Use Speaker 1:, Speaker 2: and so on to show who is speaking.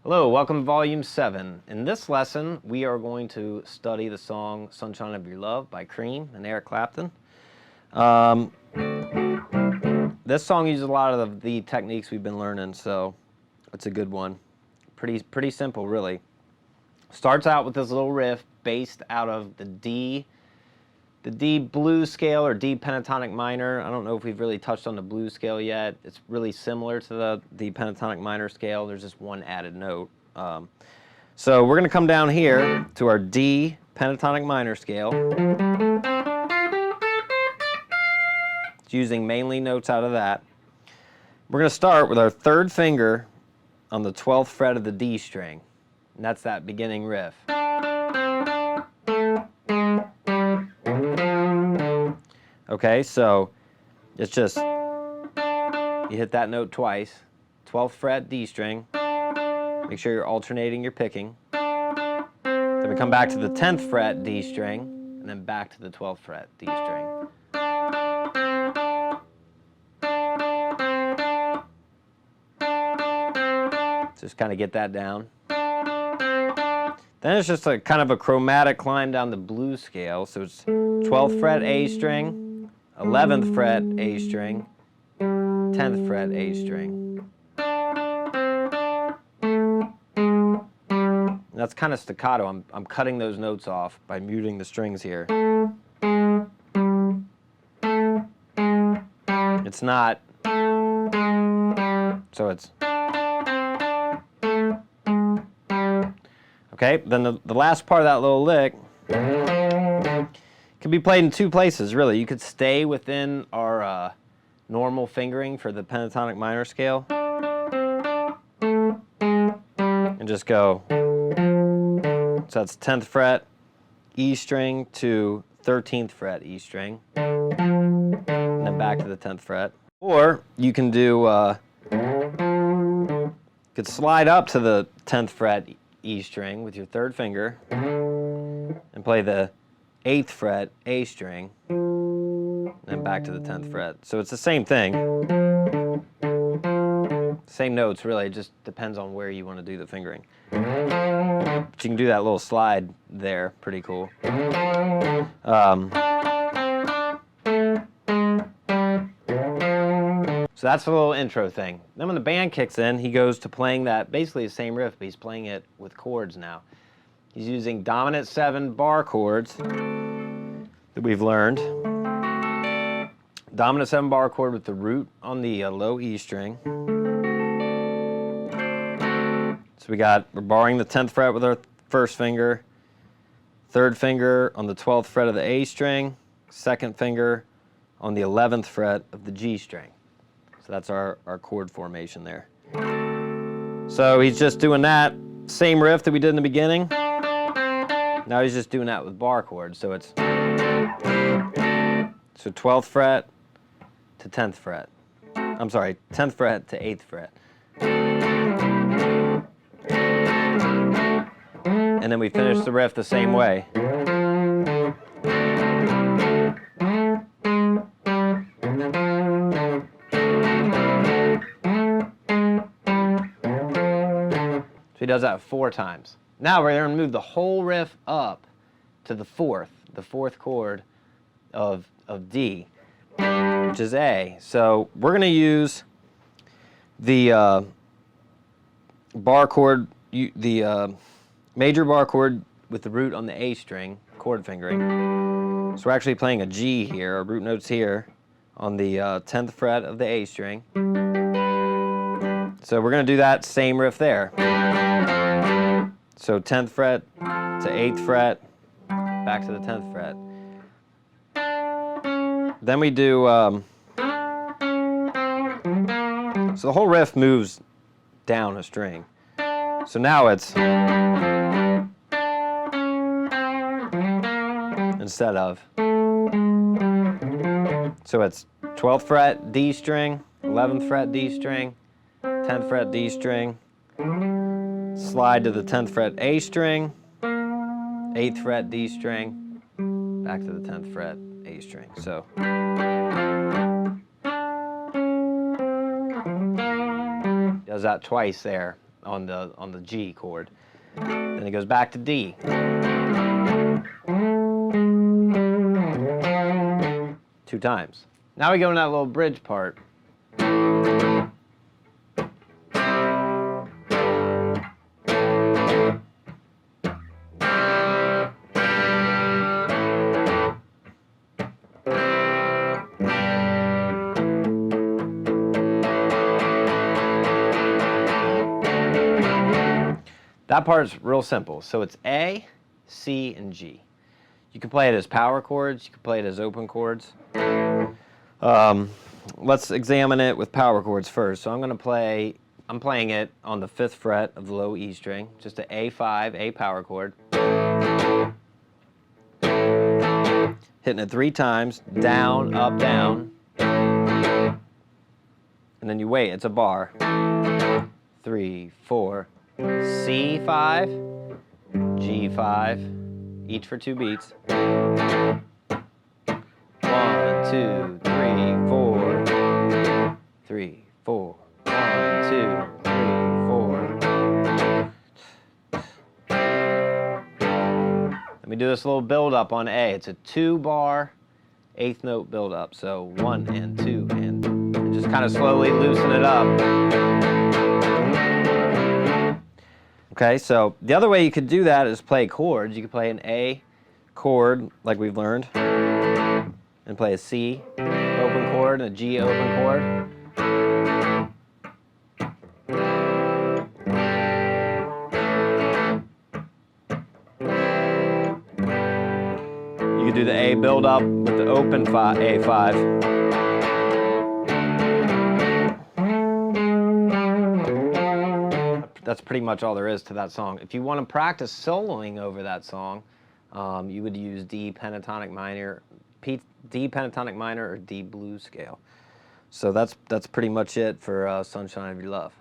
Speaker 1: Hello, welcome to Volume 7. In this lesson, we are going to study the song Sunshine of Your Love by Cream and Eric Clapton. This song uses a lot of the techniques we've been learning, so it's a good one. Pretty simple, really. Starts out with this little riff based out of the D blues scale, or D pentatonic minor. I don't know if we've really touched on the blues scale yet. It's really similar to the pentatonic minor scale. There's just one added note. So we're going to come down here to our D pentatonic minor scale. It's using mainly notes out of that. We're going to start with our third finger on the 12th fret of the D string, and that's that beginning riff. Okay, so it's just, you hit that note twice, 12th fret D string, make sure you're alternating your picking. Then we come back to the 10th fret D string, and then back to the 12th fret D string. Just kind of get that down. Then it's just a kind of a chromatic climb down the blues scale, so it's 12th fret A string, 11th fret A string, 10th fret A string. And that's kind of staccato. I'm cutting those notes off by muting the strings here. It's not, so it's, okay, then the last part of that little lick can be played in two places, really. You could stay within our normal fingering for the pentatonic minor scale and just go, so that's 10th fret E string to 13th fret E string, and then back to the 10th fret. Or you can do, could slide up to the 10th fret E string with your third finger and play the 8th fret A string, and then back to the 10th fret. So it's the same thing. Same notes, really. It just depends on where you want to do the fingering. But you can do that little slide there. Pretty cool. So that's a little intro thing. Then when the band kicks in, he goes to playing that, basically the same riff, but he's playing it with chords now. He's using dominant 7 bar chords that we've learned. Dominant 7 bar chord with the root on the low E string. So we're barring the 10th fret with our first finger, third finger on the 12th fret of the A string, second finger on the 11th fret of the G string. So that's our chord formation there. So he's just doing that same riff that we did in the beginning. Now he's just doing that with bar chords. So it's, so 12th fret to 10th fret. I'm sorry, 10th fret to 8th fret. And then we finish the riff the same way. So he does that 4 times. Now we're going to move the whole riff up to the fourth chord of D, which is A. So we're going to use the bar chord, the major bar chord with the root on the A string, chord fingering. So we're actually playing a G here, our root note's here, on the 10th fret of the A string. So we're going to do that same riff there. So 10th fret to 8th fret, back to the 10th fret. Then we do, so the whole riff moves down a string. So now it's, instead of, so it's 12th fret D string, 11th fret D string, 10th fret D string, slide to the 10th fret A string, 8th fret D string, back to the 10th fret A string. So does that twice there. on the G chord. Then it goes back to D. 2 times. Now we go in that little bridge part. That part's real simple. So it's A, C, and G. You can play it as power chords. You can play it as open chords. Let's examine it with power chords first. So I'm playing it on the 5th fret of the low E string, just an A5, A power chord. Hitting it 3 times, down, up, down. And then you wait, it's a bar. 3, 4, C5, G5, each for 2 beats. 1, 2, 3, 4. 3, 4. 1, 2, 3, 4. Let me do this little build up on A. It's a 2-bar 8th note build up. So 1 and 2 and just kind of slowly loosen it up. Okay, so the other way you could do that is play chords. You could play an A chord, like we've learned, and play a C open chord and a G open chord. You could do the A build up with the open A5. That's pretty much all there is to that song. If you want to practice soloing over that song, you would use D pentatonic minor or D blues scale. So that's pretty much it for Sunshine of Your Love.